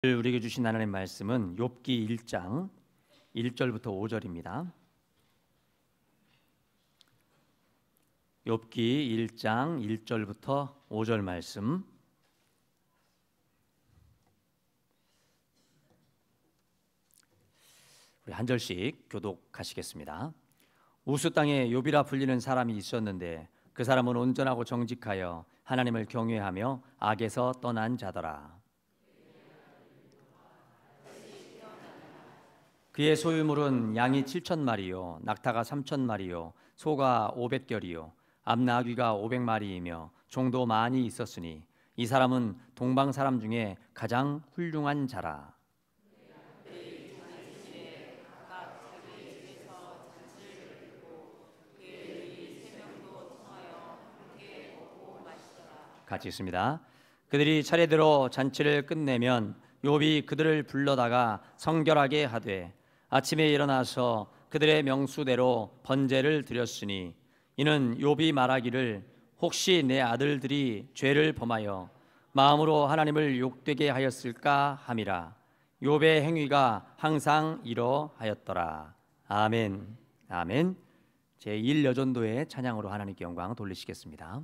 우리에게 주신 하나님의 말씀은 욥기 1장 1절부터 5절입니다. 욥기 1장 1절부터 5절 말씀. 우리 한 절씩 교독하시겠습니다. 우스 땅에 욥이라 불리는 사람이 있었는데 그 사람은 온전하고 정직하여 하나님을 경외하며 악에서 떠난 자더라. 그의 소유물은 양이 7,000마리요 낙타가 3,000마리요 소가 500결이요 암나귀가 500마리이며 종도 많이 있었으니 이 사람은 동방 사람 중에 가장 훌륭한 자라. 같이 있습니다. 그들이 차례대로 잔치를 끝내면 욥이 그들을 불러다가 성결하게 하되 아침에 일어나서 그들의 명수대로 번제를 드렸으니 이는 욥이 말하기를 혹시 내 아들들이 죄를 범하여 마음으로 하나님을 욕되게 하였을까 함이라. 욥의 행위가 항상 이러하였더라. 아멘. 아멘. 제1여전도의 찬양으로 하나님께 영광 돌리시겠습니다.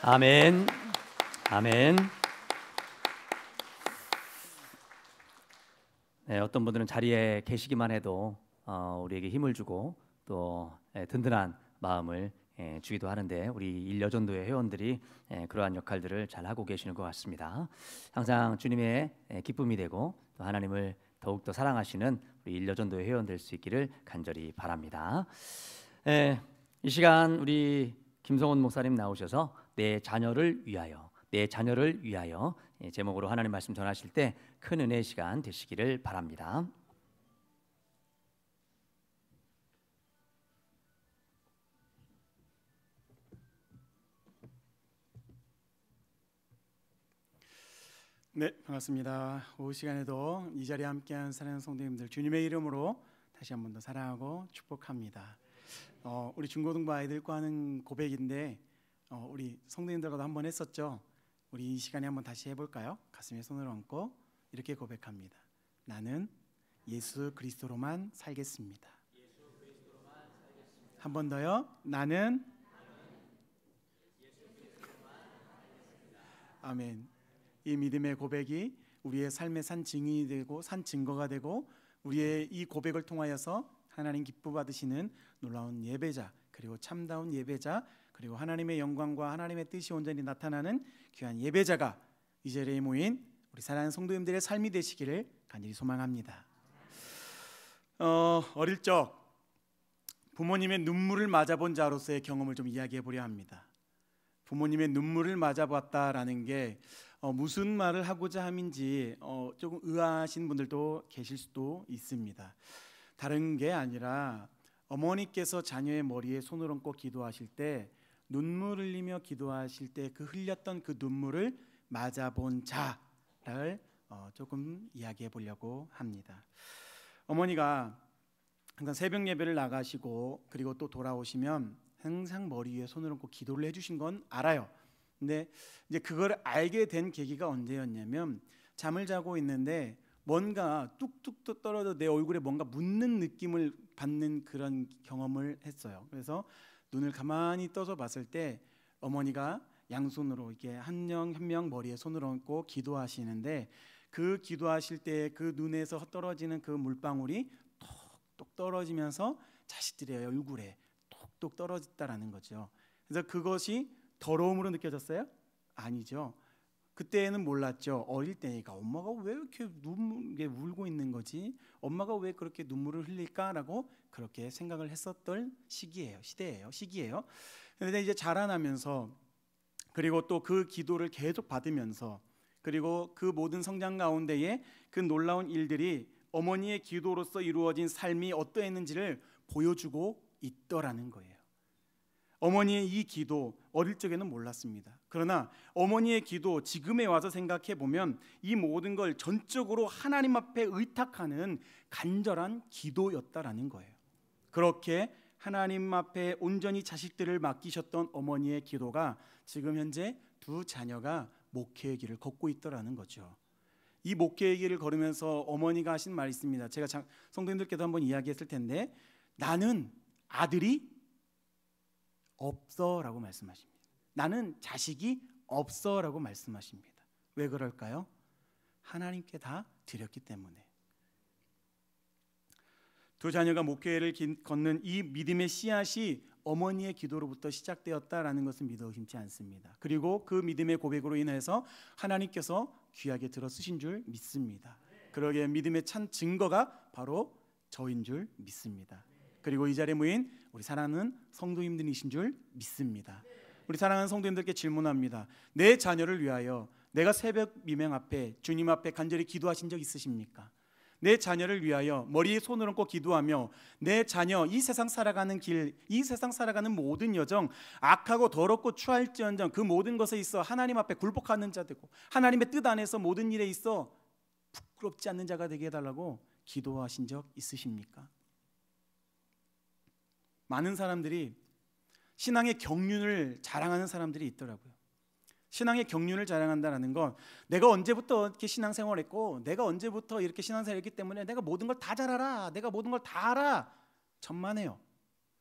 아멘. 아멘. 네, 어떤 분들은 자리에 계시기만 해도 우리에게 힘을 주고 또 든든한 마음을 주기도 하는데 우리 일여전도회 회원들이 그러한 역할들을 잘 하고 계시는 것 같습니다. 항상 주님의 기쁨이 되고 또 하나님을 더욱더 사랑하시는 우리 일여전도회 회원 될 수 있기를 간절히 바랍니다. 이 시간 우리 김성원 목사님 나오셔서 내 자녀를 위하여 제목으로 하나님 말씀 전하실 때 큰 은혜의 시간 되시기를 바랍니다. 네, 반갑습니다. 오후 시간에도 이 자리에 함께한 사랑하는 성도님들 주님의 이름으로 다시 한 번 더 사랑하고 축복합니다. 우리 중고등부 아이들과 하는 고백인데 우리 성도님들과도 한번 했었죠. 우리 이 시간에 한번 다시 해볼까요? 가슴에 손을 얹고 이렇게 고백합니다. 나는 예수 그리스도로만 살겠습니다. 한 번 더요. 나는 아멘. 이 믿음의 고백이 우리의 삶의 산 증인이 되고 산 증거가 되고 우리의 이 고백을 통하여서 하나님 기뻐 받으시는 놀라운 예배자 그리고 참다운 예배자 그리고 하나님의 영광과 하나님의 뜻이 온전히 나타나는 귀한 예배자가 이 자리에 모인 우리 사랑하는 성도님들의 삶이 되시기를 간절히 소망합니다. 어릴 적 부모님의 눈물을 맞아본 자로서의 경험을 좀 이야기해 보려 합니다. 부모님의 눈물을 맞아봤다라는 게 무슨 말을 하고자 함인지 조금 의아하신 분들도 계실 수도 있습니다. 다른 게 아니라 어머니께서 자녀의 머리에 손을 얹고 기도하실 때 눈물 흘리며 기도하실 때 그 흘렸던 그 눈물을 맞아본 자를 조금 이야기해 보려고 합니다. 어머니가 항상 새벽 예배를 나가시고 그리고 또 돌아오시면 항상 머리 위에 손을 얹고 기도를 해주신 건 알아요. 근데 이제 그걸 알게 된 계기가 언제였냐면 잠을 자고 있는데 뭔가 뚝뚝 떨어져 내 얼굴에 뭔가 묻는 느낌을 받는 그런 경험을 했어요. 그래서 눈을 가만히 떠서 봤을 때 어머니가 양손으로 이렇게 한 명 한 명 머리에 손을 얹고 기도하시는데 그 기도하실 때 그 눈에서 떨어지는 그 물방울이 톡톡 떨어지면서 자식들의 얼굴에 톡톡 떨어졌다라는 거죠. 그래서 그것이 더러움으로 느껴졌어요? 아니죠. 그때는 몰랐죠. 어릴 때니까 엄마가 왜 이렇게 눈물에 울고 있는 거지? 엄마가 왜 그렇게 눈물을 흘릴까라고 그렇게 생각을 했었던 시기예요. 그런데 이제 자라나면서 그리고 또 그 기도를 계속 받으면서 그리고 그 모든 성장 가운데에 그 놀라운 일들이 어머니의 기도로서 이루어진 삶이 어떠했는지를 보여주고 있더라는 거예요. 어머니의 이 기도 어릴 적에는 몰랐습니다. 그러나 어머니의 기도 지금에 와서 생각해 보면 이 모든 걸 전적으로 하나님 앞에 의탁하는 간절한 기도였다라는 거예요. 그렇게 하나님 앞에 온전히 자식들을 맡기셨던 어머니의 기도가 지금 현재 두 자녀가 목회의 길을 걷고 있더라는 거죠. 이 목회의 길을 걸으면서 어머니가 하신 말이 있습니다. 제가 성도님들께도 한번 이야기했을 텐데 나는 아들이 없어라고 말씀하십니다. 나는 자식이 없어라고 말씀하십니다. 왜 그럴까요? 하나님께 다 드렸기 때문에. 두 자녀가 목회를 걷는 이 믿음의 씨앗이 어머니의 기도로부터 시작되었다라는 것은 믿어 의심치 않습니다. 그리고 그 믿음의 고백으로 인해서 하나님께서 귀하게 들어 쓰신 줄 믿습니다. 그러기에 믿음의 참 증거가 바로 저인 줄 믿습니다. 그리고 이 자리에 모인 우리 사랑하는 성도님들이신 줄 믿습니다. 우리 사랑하는 성도님들께 질문합니다. 내 자녀를 위하여 내가 새벽 미명 앞에 주님 앞에 간절히 기도하신 적 있으십니까? 내 자녀를 위하여 머리에 손을 얹고 기도하며 내 자녀 이 세상 살아가는 길, 이 세상 살아가는 모든 여정 악하고 더럽고 추할지언정 그 모든 것에 있어 하나님 앞에 굴복하는 자 되고 하나님의 뜻 안에서 모든 일에 있어 부끄럽지 않는 자가 되게 해달라고 기도하신 적 있으십니까? 많은 사람들이 신앙의 경륜을 자랑하는 사람들이 있더라고요. 신앙의 경륜을 자랑한다는 건 내가 언제부터 이렇게 신앙생활했고 내가 언제부터 이렇게 신앙생활했기 때문에 내가 모든 걸 다 잘 알아, 내가 모든 걸 다 알아, 천만에요.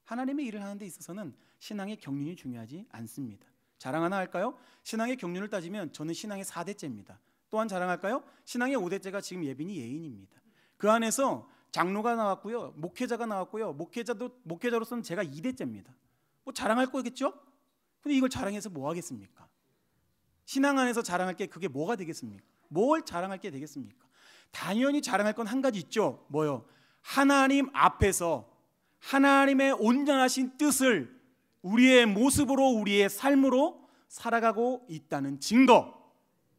하나님의 일을 하는 데 있어서는 신앙의 경륜이 중요하지 않습니다. 자랑 하나 할까요? 신앙의 경륜을 따지면 저는 신앙의 4대째입니다. 또한 자랑할까요? 신앙의 5대째가 지금 예빈이 예인입니다. 그 안에서 장로가 나왔고요, 목회자가 나왔고요, 목회자로서는 제가 2대째입니다. 뭐 자랑할 거겠죠? 근데 이걸 자랑해서 뭐 하겠습니까? 신앙 안에서 자랑할 게 그게 뭐가 되겠습니까? 뭘 자랑할 게 되겠습니까? 당연히 자랑할 건 한 가지 있죠. 뭐요? 하나님 앞에서 하나님의 온전하신 뜻을 우리의 모습으로, 우리의 삶으로 살아가고 있다는 증거,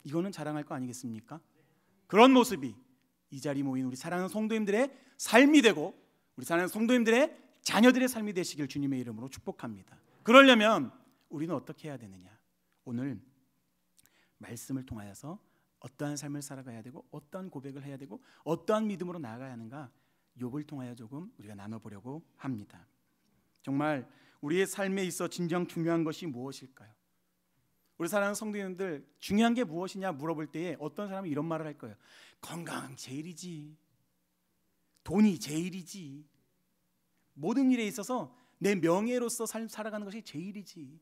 이거는 자랑할 거 아니겠습니까? 그런 모습이 이 자리에 모인 우리 사랑하는 성도님들의 삶이 되고 우리 사랑하는 성도님들의 자녀들의 삶이 되시길 주님의 이름으로 축복합니다. 그러려면 우리는 어떻게 해야 되느냐? 오늘 말씀을 통하여서 어떠한 삶을 살아가야 되고 어떠한 고백을 해야 되고 어떠한 믿음으로 나아가야 하는가, 욥을 통하여 조금 우리가 나눠보려고 합니다. 정말 우리의 삶에 있어 진정 중요한 것이 무엇일까요? 우리 사랑하는 성도님들, 중요한 게 무엇이냐 물어볼 때에 어떤 사람은 이런 말을 할 거예요. 건강 제일이지, 돈이 제일이지, 모든 일에 있어서 내 명예로서 살아가는 것이 제일이지.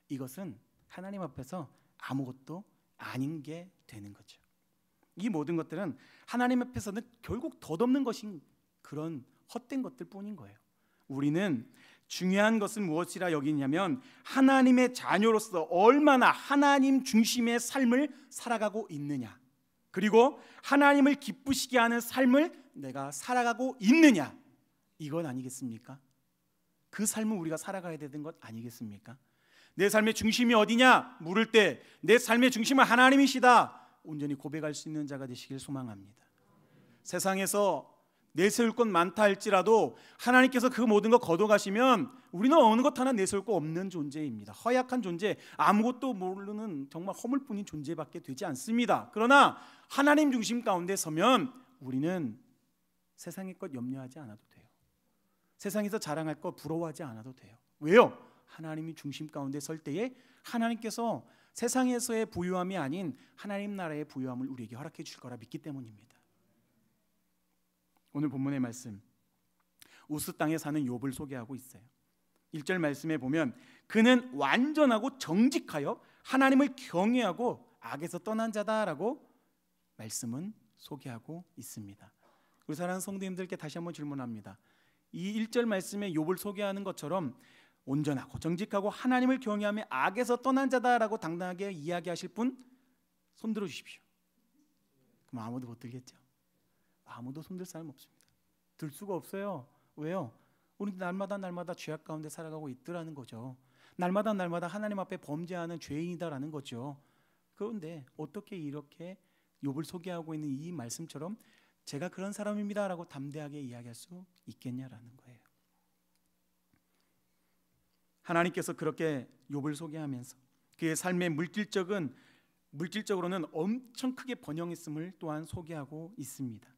이것은 하나님 앞에서 아무것도 아닌 게 되는 거죠. 이 모든 것들은 하나님 앞에서는 결국 덧없는 것인 그런 헛된 것들 뿐인 거예요. 우리는 중요한 것은 무엇이라 여기냐면 하나님의 자녀로서 얼마나 하나님 중심의 삶을 살아가고 있느냐, 그리고 하나님을 기쁘시게 하는 삶을 내가 살아가고 있느냐, 이건 아니겠습니까? 그 삶을 우리가 살아가야 되는 것 아니겠습니까? 내 삶의 중심이 어디냐 물을 때 내 삶의 중심은 하나님이시다 온전히 고백할 수 있는 자가 되시길 소망합니다. 세상에서 내세울 것 많다 할지라도 하나님께서 그 모든 거 걷어가시면 우리는 어느 것 하나 내세울 거 없는 존재입니다. 허약한 존재, 아무것도 모르는 정말 허물뿐인 존재밖에 되지 않습니다. 그러나 하나님 중심 가운데 서면 우리는 세상의 것 염려하지 않아도 돼요. 세상에서 자랑할 것 부러워하지 않아도 돼요. 왜요? 하나님이 중심 가운데 설 때에 하나님께서 세상에서의 부유함이 아닌 하나님 나라의 부유함을 우리에게 허락해 주실 거라 믿기 때문입니다. 오늘 본문의 말씀, 우스 땅에 사는 욥을 소개하고 있어요. 1절 말씀에 보면 그는 완전하고 정직하여 하나님을 경외하고 악에서 떠난 자다라고 말씀은 소개하고 있습니다. 우리 사랑하는 성도님들께 다시 한번 질문합니다. 이 1절 말씀에 욥을 소개하는 것처럼 온전하고 정직하고 하나님을 경외하며 악에서 떠난 자다라고 당당하게 이야기하실 분 손들어 주십시오. 그럼 아무도 못 들겠죠? 아무도 손들 사람 없습니다. 들 수가 없어요. 왜요? 우리 날마다 죄악 가운데 살아가고 있더라는 거죠. 날마다 하나님 앞에 범죄하는 죄인이다라는 거죠. 그런데 어떻게 이렇게 욥을 소개하고 있는 이 말씀처럼 제가 그런 사람입니다라고 담대하게 이야기할 수 있겠냐라는 거예요. 하나님께서 그렇게 욥을 소개하면서 그의 삶의 물질적으로는 엄청 크게 번영했음을 또한 소개하고 있습니다.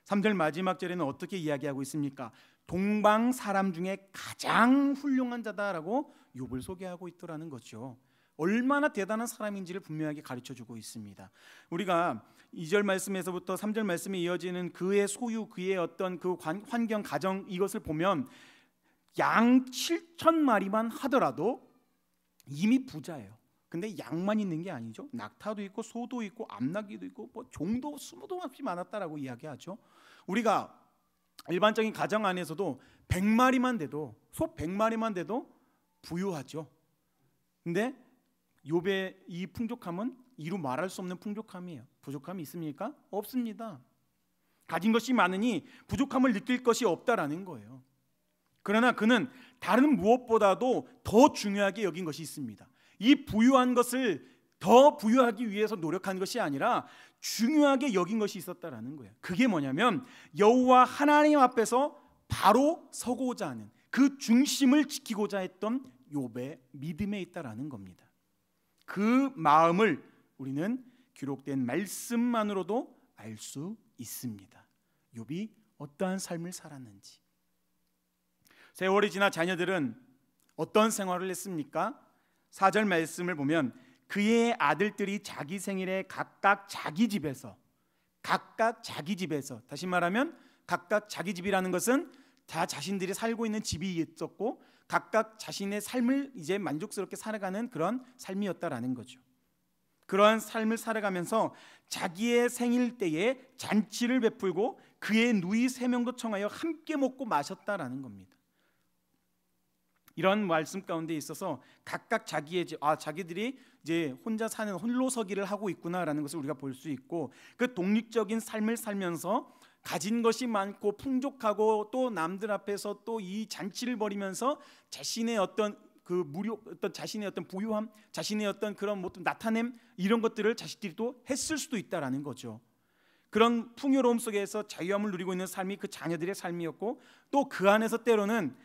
3절 마지막 절에는 어떻게 이야기하고 있습니까? 동방 사람 중에 가장 훌륭한 자다라고 욥을 소개하고 있더라는 거죠. 얼마나 대단한 사람인지를 분명하게 가르쳐주고 있습니다. 우리가 2절 말씀에서부터 3절 말씀에 이어지는 그의 소유, 그의 어떤 그 환경, 가정, 이것을 보면 양 7,000마리만 하더라도 이미 부자예요. 근데 양만 있는 게 아니죠. 낙타도 있고 소도 있고 암나귀도 있고 뭐 종도 수도 없이 많았다라고 이야기하죠. 우리가 일반적인 가정 안에서도 100마리만 돼도, 소 100마리만 돼도 부유하죠. 근데 욥의 이 풍족함은 이루 말할 수 없는 풍족함이에요. 부족함이 있습니까? 없습니다. 가진 것이 많으니 부족함을 느낄 것이 없다라는 거예요. 그러나 그는 다른 무엇보다도 더 중요하게 여긴 것이 있습니다. 이 부유한 것을 더 부유하기 위해서 노력한 것이 아니라 중요하게 여긴 것이 있었다라는 거예요. 그게 뭐냐면 여호와 하나님 앞에서 바로 서고자 하는 그 중심을 지키고자 했던 욥의 믿음에 있다라는 겁니다. 그 마음을 우리는 기록된 말씀만으로도 알 수 있습니다. 욥이 어떠한 삶을 살았는지. 세월이 지나 자녀들은 어떤 생활을 했습니까? 4절 말씀을 보면 그의 아들들이 자기 생일에 각각 자기 집에서, 다시 말하면 각각 자기 집이라는 것은 다 자신들이 살고 있는 집이 있었고 각각 자신의 삶을 이제 만족스럽게 살아가는 그런 삶이었다라는 거죠. 그러한 삶을 살아가면서 자기의 생일 때에 잔치를 베풀고 그의 누이 3명도 청하여 함께 먹고 마셨다라는 겁니다. 이런 말씀 가운데 있어서 각각 자기들이 이제 혼자 사는 홀로서기를 하고 있구나라는 것을 우리가 볼 수 있고, 그 독립적인 삶을 살면서 가진 것이 많고 풍족하고 또 남들 앞에서 또 이 잔치를 벌이면서 자신의 어떤 자신의 어떤 부유함, 자신의 어떤 그런 나타냄, 이런 것들을 자식들이 또 했을 수도 있다라는 거죠. 그런 풍요로움 속에서 자유함을 누리고 있는 삶이 그 자녀들의 삶이었고, 또 그 안에서 때로는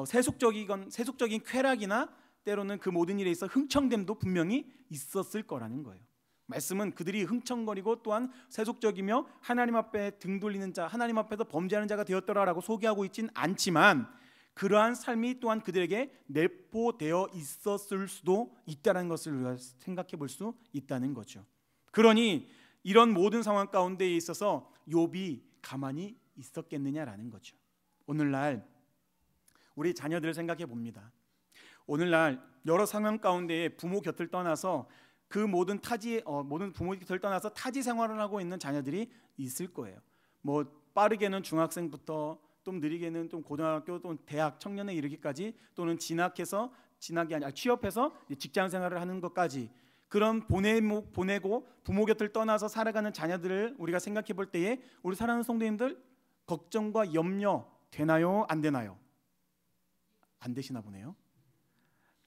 세속적인 쾌락이나 때로는 그 모든 일에 있어 흥청됨도 분명히 있었을 거라는 거예요. 말씀은 그들이 흥청거리고 또한 세속적이며 하나님 앞에 등 돌리는 자, 하나님 앞에서 범죄하는 자가 되었더라라고 소개하고 있진 않지만, 그러한 삶이 또한 그들에게 내포되어 있었을 수도 있다는 것을 우리가 생각해 볼 수 있다는 거죠. 그러니 이런 모든 상황 가운데에 있어서 욥이 가만히 있었겠느냐라는 거죠. 오늘날 우리 자녀들을 생각해 봅니다. 오늘날 여러 상황 가운데에 부모 곁을 떠나서 그 모든 부모 곁을 떠나서 타지 생활을 하고 있는 자녀들이 있을 거예요. 뭐 빠르게는 중학생부터 또 느리게는 좀 고등학교 또 대학 청년에 이르기까지, 또는 진학이 아니라 취업해서 직장 생활을 하는 것까지, 그런 보내고 부모 곁을 떠나서 살아가는 자녀들을 우리가 생각해 볼 때에 우리 사랑하는 성도님들 걱정과 염려 되나요? 안 되나요? 안 되시나 보네요.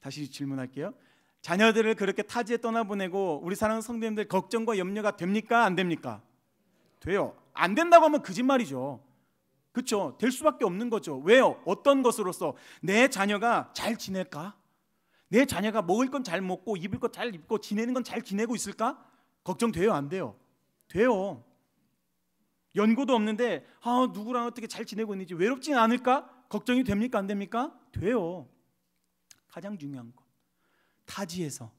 다시 질문할게요. 자녀들을 그렇게 타지에 떠나보내고 우리 사랑하는 성도님들 걱정과 염려가 됩니까? 안 됩니까? 돼요. 안 된다고 하면 거짓말이죠. 그렇죠? 될 수밖에 없는 거죠. 왜요? 어떤 것으로서 내 자녀가 잘 지낼까? 내 자녀가 먹을 건 잘 먹고 입을 건 잘 입고 지내는 건 잘 지내고 있을까? 걱정돼요? 안 돼요? 돼요. 연고도 없는데 누구랑 어떻게 잘 지내고 있는지 외롭진 않을까? 걱정이 됩니까? 안 됩니까? 돼요. 가장 중요한 것, 타지에서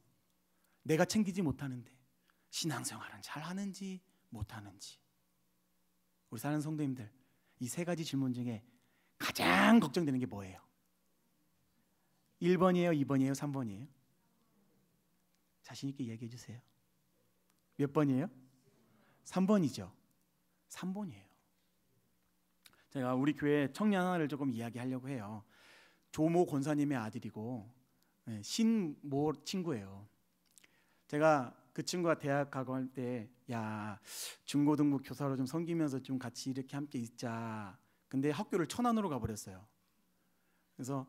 내가 챙기지 못하는데 신앙생활은 잘하는지 못하는지. 우리 사는 성도님들, 이 3가지 질문 중에 가장 걱정되는 게 뭐예요? 1번이에요? 2번이에요? 3번이에요? 자신 있게 얘기해 주세요. 몇 번이에요? 3번이죠. 3번이에요. 제가 우리 교회 청년 하나를 조금 이야기하려고 해요. 조모 권사님의 아들이고 신모 친구예요. 제가 그 친구가 대학 가고 할 때, 야, 중고등부 교사로 좀 섬기면서 좀 같이 이렇게 함께 있자. 근데 학교를 천안으로 가버렸어요. 그래서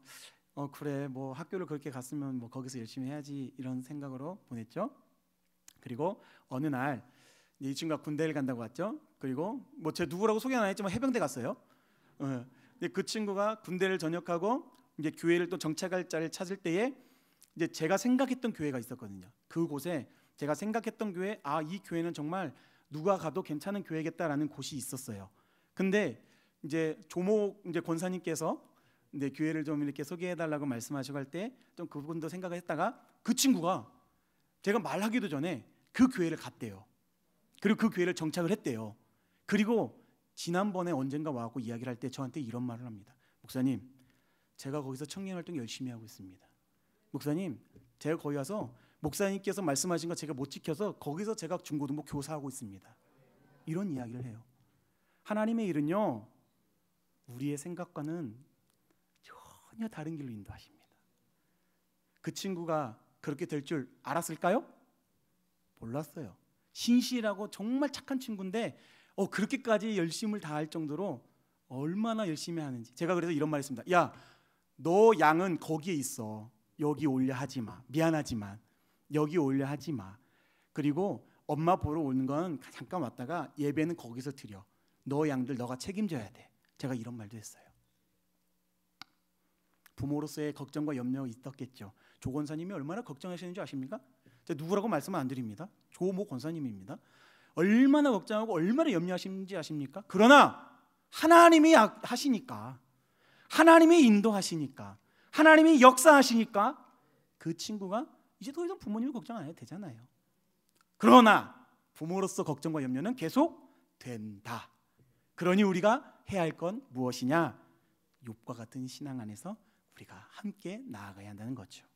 그래, 뭐 학교를 그렇게 갔으면 뭐 거기서 열심히 해야지, 이런 생각으로 보냈죠. 그리고 어느 날 이 친구가 군대를 간다고 왔죠. 그리고 뭐 제 누구라고 소개 안 했지만 해병대 갔어요. 근데 그 친구가 군대를 전역하고 이제 교회를 또 정착할 자를 찾을 때에 이제 제가 생각했던 교회가 있었거든요. 그곳에 제가 생각했던 교회, 이 교회는 정말 누가 가도 괜찮은 교회겠다라는 곳이 있었어요. 근데 이제 조모 권사님께서 이제 교회를 좀 이렇게 소개해달라고 말씀하시고 할 때 좀 그분도 생각을 했다가 그 친구가 제가 말하기도 전에 그 교회를 갔대요. 그리고 그 교회를 정착을 했대요. 그리고 지난번에 언젠가 와갖고 이야기를 할 때 저한테 이런 말을 합니다. 목사님, 제가 거기서 청년활동 열심히 하고 있습니다. 목사님, 제가 거기 가서 목사님께서 말씀하신 거 제가 못 지켜서 거기서 제가 중고등부 교사하고 있습니다. 이런 이야기를 해요. 하나님의 일은요, 우리의 생각과는 전혀 다른 길로 인도하십니다. 그 친구가 그렇게 될 줄 알았을까요? 몰랐어요. 신실하고 정말 착한 친구인데 그렇게까지 열심을 다할 정도로 얼마나 열심히 하는지. 제가 그래서 이런 말 했습니다. 야, 너 양은 거기에 있어. 여기 올려 하지 마. 미안하지만 여기 올려 하지 마. 그리고 엄마 보러 오는 건 잠깐 왔다가 예배는 거기서 드려. 너 양들 너가 책임져야 돼. 제가 이런 말도 했어요. 부모로서의 걱정과 염려가 있었겠죠. 조 권사님이 얼마나 걱정하시는지 아십니까? 제가 누구라고 말씀은 안 드립니다. 조모 권사님입니다. 얼마나 걱정하고 얼마나 염려하시는지 아십니까? 그러나 하나님이 하시니까, 하나님이 인도하시니까, 하나님이 역사하시니까 그 친구가 이제 더 이상 부모님이 걱정 안 해도 되잖아요. 그러나 부모로서 걱정과 염려는 계속 된다. 그러니 우리가 해야 할 건 무엇이냐? 욥과 같은 신앙 안에서 우리가 함께 나아가야 한다는 거죠.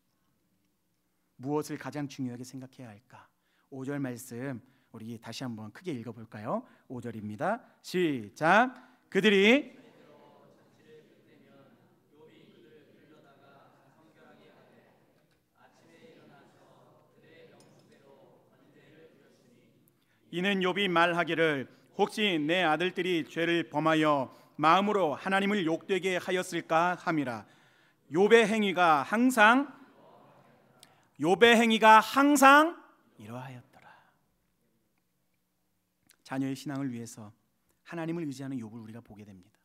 무엇을 가장 중요하게 생각해야 할까? 5절 말씀 우리 다시 한번 크게 읽어볼까요? 5절입니다. 시작. 그들이 이는 욥이 말하기를 혹시 내 아들들이 죄를 범하여 마음으로 하나님을 욕되게 하였을까 함이라. 욥의 행위가 항상 이러하였더라. 자녀의 신앙을 위해서 하나님을 의지하는 욥을 우리가 보게 됩니다.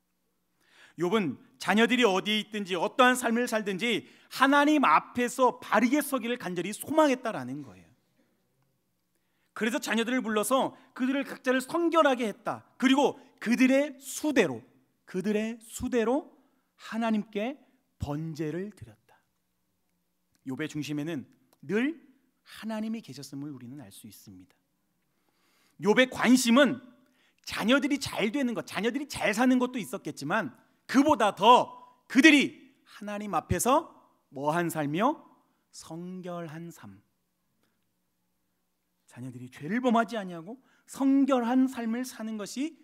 욥은 자녀들이 어디에 있든지 어떠한 삶을 살든지 하나님 앞에서 바르게 서기를 간절히 소망했다라는 거예요. 그래서 자녀들을 불러서 그들을 각자를 성결하게 했다. 그리고 그들의 수대로 하나님께 번제를 드렸다. 욥의 중심에는 늘 하나님이 계셨음을 우리는 알 수 있습니다. 욥의 관심은 자녀들이 잘 되는 것, 자녀들이 잘 사는 것도 있었겠지만 그보다 더 그들이 하나님 앞에서 뭐한 삶이요? 성결한 삶. 자녀들이 죄를 범하지 아니하고 성결한 삶을 사는 것이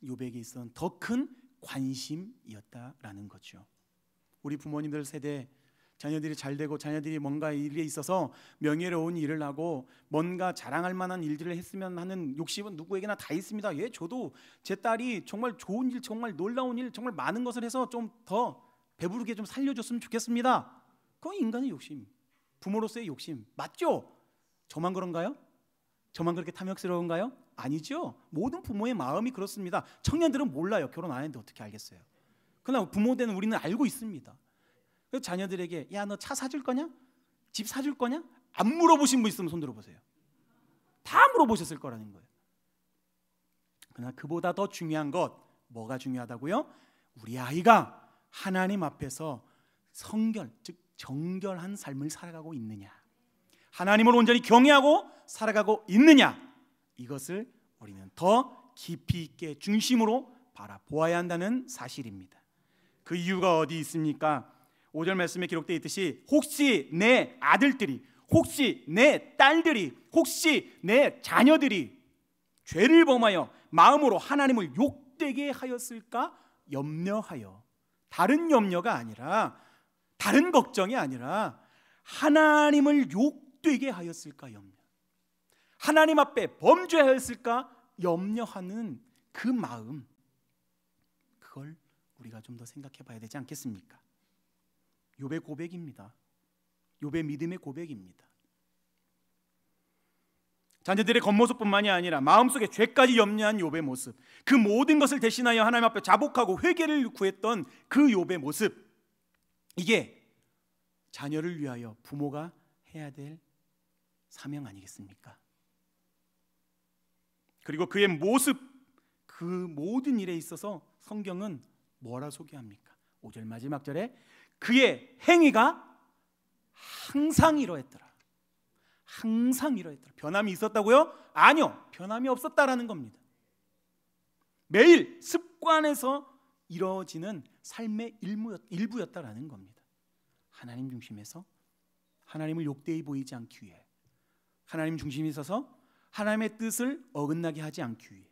욥에게 있어서 더 큰 관심이었다라는 거죠. 우리 부모님들 세대 자녀들이 잘 되고 자녀들이 뭔가 일에 있어서 명예로운 일을 하고 뭔가 자랑할 만한 일들을 했으면 하는 욕심은 누구에게나 다 있습니다. 예, 저도 제 딸이 정말 좋은 일, 정말 놀라운 일, 정말 많은 것을 해서 좀 더 배부르게 좀 살려줬으면 좋겠습니다. 그건 인간의 욕심, 부모로서의 욕심 맞죠? 저만 그런가요? 저만 그렇게 탐욕스러운가요? 아니죠. 모든 부모의 마음이 그렇습니다. 청년들은 몰라요. 결혼 안 했는데 어떻게 알겠어요? 그러나 부모 되는 우리는 알고 있습니다. 그래서 자녀들에게 야, 너 차 사줄 거냐? 집 사줄 거냐? 안 물어보신 분 있으면 손 들어보세요. 다 물어보셨을 거라는 거예요. 그러나 그보다 더 중요한 것, 뭐가 중요하다고요? 우리 아이가 하나님 앞에서 성결, 즉 정결한 삶을 살아가고 있느냐, 하나님을 온전히 경외하고 살아가고 있느냐, 이것을 우리는 더 깊이 있게 중심으로 바라보아야 한다는 사실입니다. 그 이유가 어디 있습니까? 5절 말씀에 기록되어 있듯이 혹시 내 아들들이, 혹시 내 딸들이, 혹시 내 자녀들이 죄를 범하여 마음으로 하나님을 욕되게 하였을까 염려하여, 다른 염려가 아니라, 다른 걱정이 아니라 하나님을 욕되게 하였을까 염려, 하나님 앞에 범죄하였을까 염려하는 그 마음, 그걸 우리가 좀 더 생각해 봐야 되지 않겠습니까? 욥의 고백입니다. 욥의 믿음의 고백입니다. 자녀들의 겉모습뿐만이 아니라 마음속에 죄까지 염려한 욥의 모습, 그 모든 것을 대신하여 하나님 앞에 자복하고 회개를 구했던 그 욥의 모습, 이게 자녀를 위하여 부모가 해야 될 사명 아니겠습니까? 그리고 그의 모습, 그 모든 일에 있어서 성경은 뭐라 소개합니까? 5절 마지막 절에 그의 행위가 항상 이러했더라. 항상 이러했더라. 변함이 있었다고요? 아니요, 변함이 없었다라는 겁니다. 매일 습관에서 이루어지는 삶의 일부였다라는 겁니다. 하나님 중심에서 하나님을 욕되이 보이지 않기 위해, 하나님 중심에 서서 하나님의 뜻을 어긋나게 하지 않기 위해,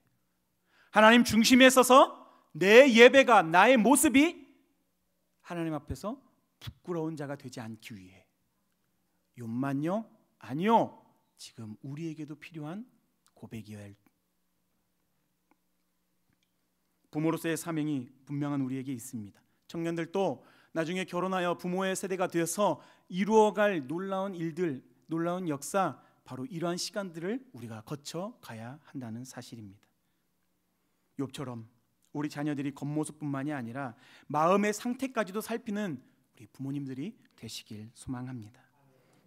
하나님 중심에 서서 내 예배가, 나의 모습이 하나님 앞에서 부끄러운 자가 되지 않기 위해. 욥만요? 아니요. 지금 우리에게도 필요한 고백이어야 할, 부모로서의 사명이 분명한 우리에게 있습니다. 청년들도 나중에 결혼하여 부모의 세대가 되어서 이루어갈 놀라운 일들, 놀라운 역사, 바로 이러한 시간들을 우리가 거쳐가야 한다는 사실입니다. 욥처럼 우리 자녀들이 겉모습뿐만이 아니라 마음의 상태까지도 살피는 우리 부모님들이 되시길 소망합니다.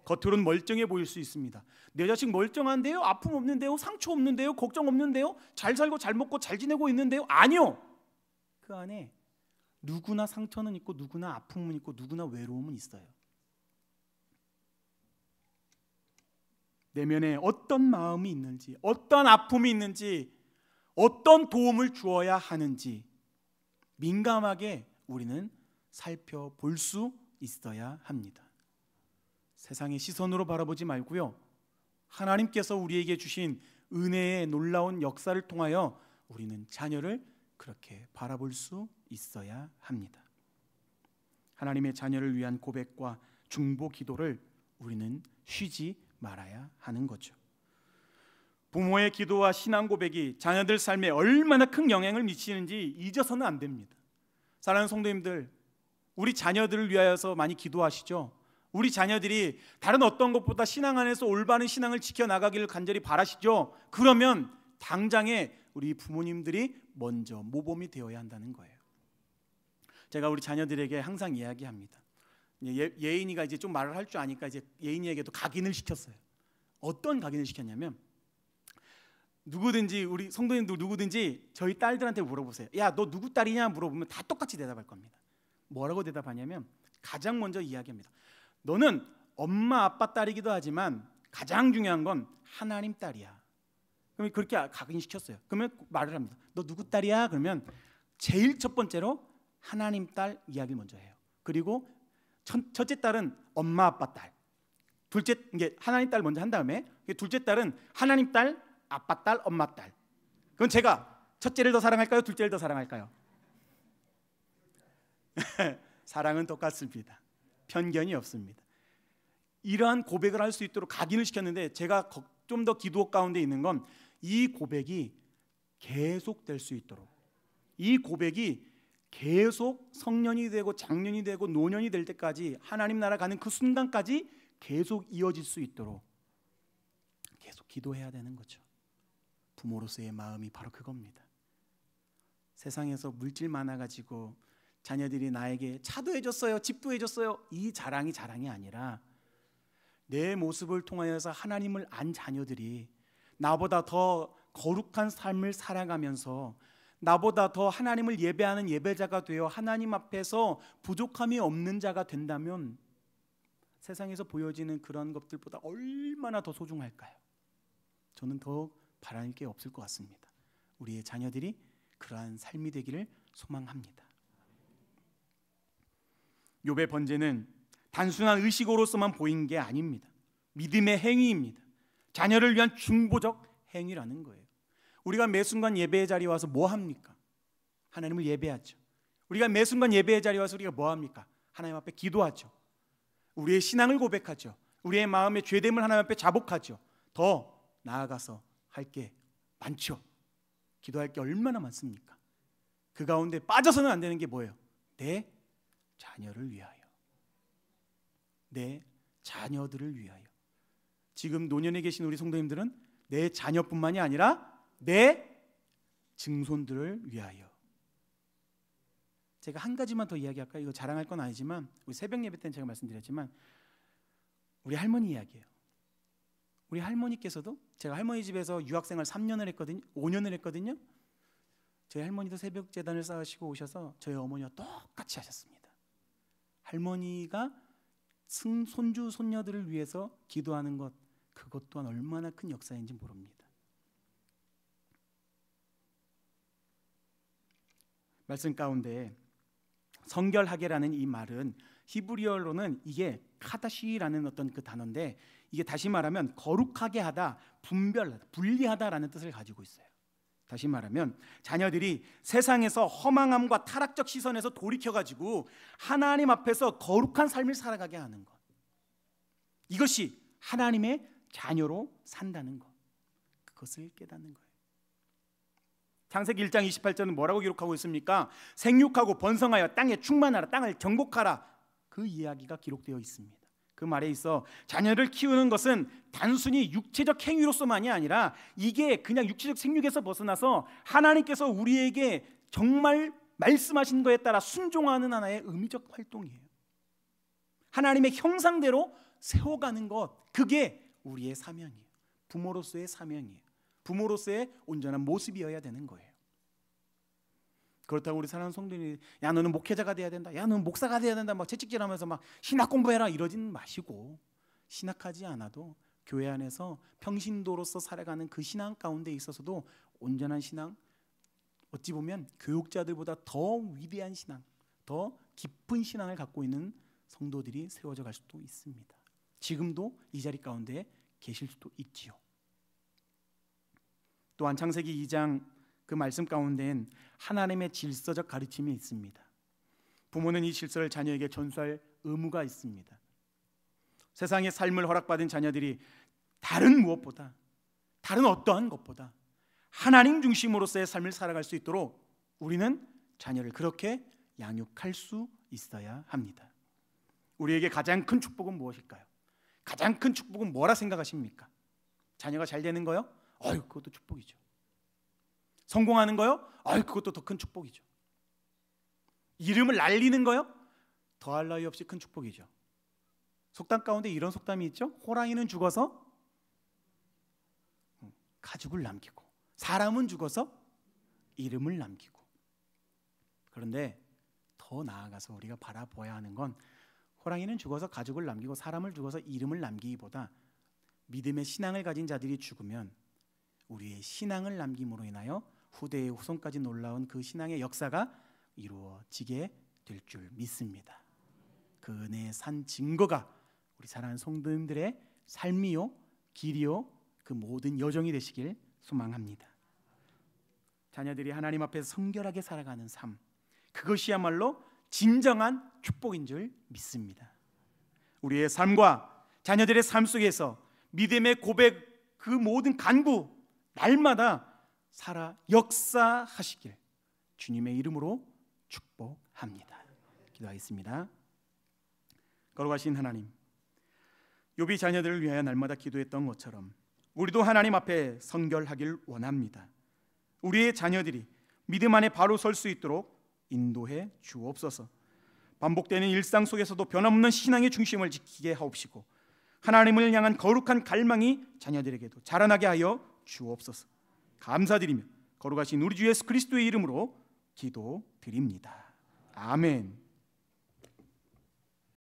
겉으로는 멀쩡해 보일 수 있습니다. 내 자식 멀쩡한데요? 아픔 없는데요? 상처 없는데요? 걱정 없는데요? 잘 살고 잘 먹고 잘 지내고 있는데요? 아니요. 그 안에 누구나 상처는 있고 누구나 아픔은 있고 누구나 외로움은 있어요. 내면에 어떤 마음이 있는지, 어떤 아픔이 있는지, 어떤 도움을 주어야 하는지 민감하게 우리는 살펴볼 수 있어야 합니다. 세상의 시선으로 바라보지 말고요, 하나님께서 우리에게 주신 은혜의 놀라운 역사를 통하여 우리는 자녀를 그렇게 바라볼 수 있어야 합니다. 하나님의 자녀를 위한 고백과 중보 기도를 우리는 쉬지 말아야 하는 거죠. 부모의 기도와 신앙 고백이 자녀들 삶에 얼마나 큰 영향을 미치는지 잊어서는 안 됩니다. 사랑하는 성도님들, 우리 자녀들을 위하여서 많이 기도하시죠? 우리 자녀들이 다른 어떤 것보다 신앙 안에서 올바른 신앙을 지켜나가기를 간절히 바라시죠? 그러면 당장에 우리 부모님들이 먼저 모범이 되어야 한다는 거예요. 제가 우리 자녀들에게 항상 이야기합니다. 예인이가 이제 좀 말을 할 줄 아니까 이제 예인이에게도 각인을 시켰어요. 어떤 각인을 시켰냐면, 누구든지 우리 성도님들 누구든지 저희 딸들한테 물어보세요. 야, 너 누구 딸이냐 물어보면 다 똑같이 대답할 겁니다. 뭐라고 대답하냐면, 가장 먼저 이야기합니다. 너는 엄마 아빠 딸이기도 하지만 가장 중요한 건 하나님 딸이야. 그러면 그렇게 각인시켰어요. 그러면 말을 합니다. 너 누구 딸이야? 그러면 제일 첫 번째로 하나님 딸 이야기를 먼저 해요. 그리고 첫째 딸은 엄마 아빠 딸, 둘째 이게 하나님 딸 먼저 한 다음에 둘째 딸은 하나님 딸, 아빠 딸, 엄마 딸. 그럼 제가 첫째를 더 사랑할까요? 둘째를 더 사랑할까요? 사랑은 똑같습니다. 편견이 없습니다. 이러한 고백을 할 수 있도록 각인을 시켰는데, 제가 좀 더 기도 가운데 있는 건 이 고백이 계속될 수 있도록, 이 고백이 계속 성년이 되고 장년이 되고 노년이 될 때까지, 하나님 나라 가는 그 순간까지 계속 이어질 수 있도록 계속 기도해야 되는 거죠. 부모로서의 마음이 바로 그겁니다. 세상에서 물질 많아가지고 자녀들이 나에게 차도 해줬어요, 집도 해줬어요, 이 자랑이 아니라 내 모습을 통하여서 하나님을 안 자녀들이 나보다 더 거룩한 삶을 살아가면서 나보다 더 하나님을 예배하는 예배자가 되어 하나님 앞에서 부족함이 없는 자가 된다면 세상에서 보여지는 그런 것들보다 얼마나 더 소중할까요? 저는 더 바랄 게 없을 것 같습니다. 우리의 자녀들이 그러한 삶이 되기를 소망합니다. 욥의 번제는 단순한 의식으로서만 보인 게 아닙니다. 믿음의 행위입니다. 자녀를 위한 중보적 행위라는 거예요. 우리가 매 순간 예배의 자리에 와서 뭐 합니까? 하나님을 예배하죠. 우리가 매 순간 예배의 자리에 와서 우리가 뭐 합니까? 하나님 앞에 기도하죠. 우리의 신앙을 고백하죠. 우리의 마음의 죄됨을 하나님 앞에 자복하죠. 더 나아가서 할 게 많죠. 기도할 게 얼마나 많습니까? 그 가운데 빠져서는 안 되는 게 뭐예요? 내 자녀를 위하여, 내 자녀들을 위하여. 지금 노년에 계신 우리 성도님들은 내 자녀뿐만이 아니라 내 증손들을 위하여. 제가 한 가지만 더 이야기할까요? 이거 자랑할 건 아니지만 우리 새벽 예배 때는 제가 말씀드렸지만 우리 할머니 이야기예요. 우리 할머니께서도, 제가 할머니 집에서 유학생활 3년을 했거든요. 5년을 했거든요. 저희 할머니도 새벽 제단을 쌓으시고 오셔서 저희 어머니와 똑같이 하셨습니다. 할머니가 손주 손녀들을 위해서 기도하는 것, 그것 또한 얼마나 큰 역사인지 모릅니다. 말씀 가운데 성결하게라는 이 말은 히브리어로는 이게 카다시라는 어떤 그 단어인데, 이게 다시 말하면 거룩하게 하다, 분별하다, 분리하다라는 뜻을 가지고 있어요. 다시 말하면 자녀들이 세상에서 허망함과 타락적 시선에서 돌이켜가지고 하나님 앞에서 거룩한 삶을 살아가게 하는 것, 이것이 하나님의 자녀로 산다는 것, 그것을 깨닫는 거예요. 창세기 1장 28절은 뭐라고 기록하고 있습니까? 생육하고 번성하여 땅에 충만하라, 땅을 정복하라, 그 이야기가 기록되어 있습니다. 그 말에 있어 자녀를 키우는 것은 단순히 육체적 행위로서만이 아니라 이게 그냥 육체적 생육에서 벗어나서 하나님께서 우리에게 정말 말씀하신 것에 따라 순종하는 하나의 의미적 활동이에요. 하나님의 형상대로 세워가는 것, 그게 우리의 사명이에요. 부모로서의 사명이에요. 부모로서의 온전한 모습이어야 되는 거예요. 그렇다고 우리 사랑하는 성도님이 야 너는 목회자가 돼야 된다, 야 너는 목사가 돼야 된다 막 채찍질하면서 막 신학 공부해라 이러진 마시고, 신학하지 않아도 교회 안에서 평신도로서 살아가는 그 신앙 가운데 있어서도 온전한 신앙, 어찌 보면 교육자들보다 더 위대한 신앙, 더 깊은 신앙을 갖고 있는 성도들이 세워져 갈 수도 있습니다. 지금도 이 자리 가운데 계실 수도 있지요. 또한 창세기 2장 그 말씀 가운데엔 하나님의 질서적 가르침이 있습니다. 부모는 이 질서를 자녀에게 전수할 의무가 있습니다. 세상의 삶을 허락받은 자녀들이 다른 무엇보다, 다른 어떠한 것보다 하나님 중심으로서의 삶을 살아갈 수 있도록 우리는 자녀를 그렇게 양육할 수 있어야 합니다. 우리에게 가장 큰 축복은 무엇일까요? 가장 큰 축복은 뭐라 생각하십니까? 자녀가 잘 되는 거요? 그것도 축복이죠. 성공하는 거요? 그것도 더 큰 축복이죠. 이름을 날리는 거요? 더할 나위 없이 큰 축복이죠. 속담 가운데 이런 속담이 있죠. 호랑이는 죽어서 가죽을 남기고 사람은 죽어서 이름을 남기고. 그런데 더 나아가서 우리가 바라봐야 하는 건 호랑이는 죽어서 가죽을 남기고 사람을 죽어서 이름을 남기기보다 믿음의 신앙을 가진 자들이 죽으면 우리의 신앙을 남김으로 인하여 후대의 후손까지 놀라운 그 신앙의 역사가 이루어지게 될 줄 믿습니다. 그 은혜의 산 증거가 우리 사랑하는 성도님들의 삶이요 길이요 그 모든 여정이 되시길 소망합니다. 자녀들이 하나님 앞에서 성결하게 살아가는 삶, 그것이야말로 진정한 축복인 줄 믿습니다. 우리의 삶과 자녀들의 삶 속에서 믿음의 고백, 그 모든 간구 날마다 살아 역사하시길 주님의 이름으로 축복합니다. 기도하겠습니다. 거룩하신 하나님, 욥이 자녀들을 위하여 날마다 기도했던 것처럼 우리도 하나님 앞에 성결하길 원합니다. 우리의 자녀들이 믿음 안에 바로 설 수 있도록 인도해 주옵소서. 반복되는 일상 속에서도 변함없는 신앙의 중심을 지키게 하옵시고 하나님을 향한 거룩한 갈망이 자녀들에게도 자라나게 하여 주옵소서. 감사드리며 거룩하신 우리 주 예수 그리스도의 이름으로 기도드립니다. 아멘.